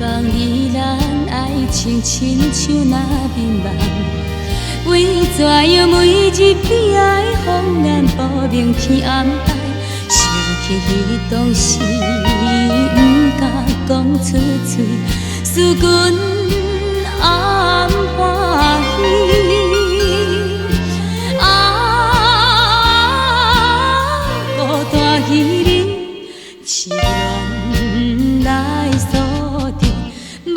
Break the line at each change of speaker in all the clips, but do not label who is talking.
望你咱爱情亲像那眠梦，为怎样每日悲哀风眼无明天暗爱，想起彼当时不敢讲出嘴，思君暗欢喜。孤单彼日，痴恋来锁定万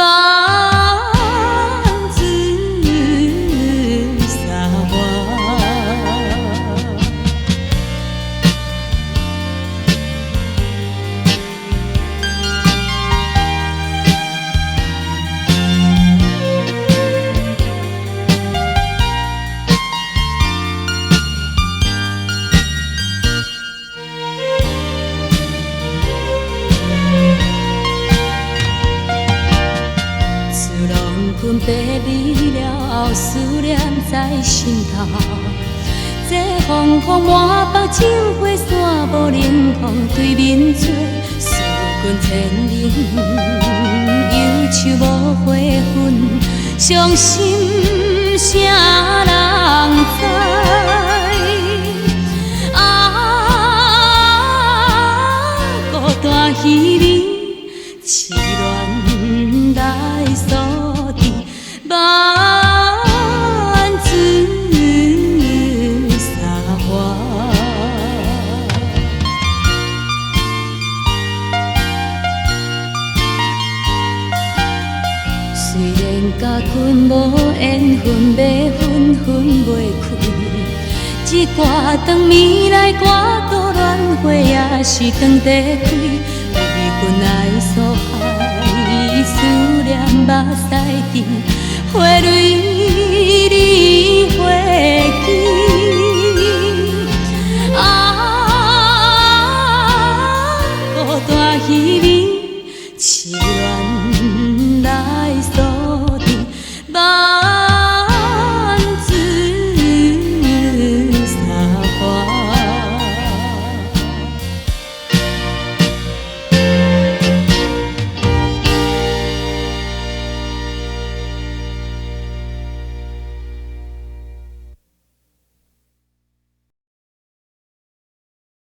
紫沙华。分别离了后，思念在心头。这风风满北秋花山，无冷风对面吹，思君千里，忧愁无花粉，伤心啥人知？孤单彼日，痴恋来锁定万紫沙华。虽然甲困无缘分，要分分袂开，一挂长暝来挂多恋花，也是长地开。为君爱所害，思念目屎滴，花蕊。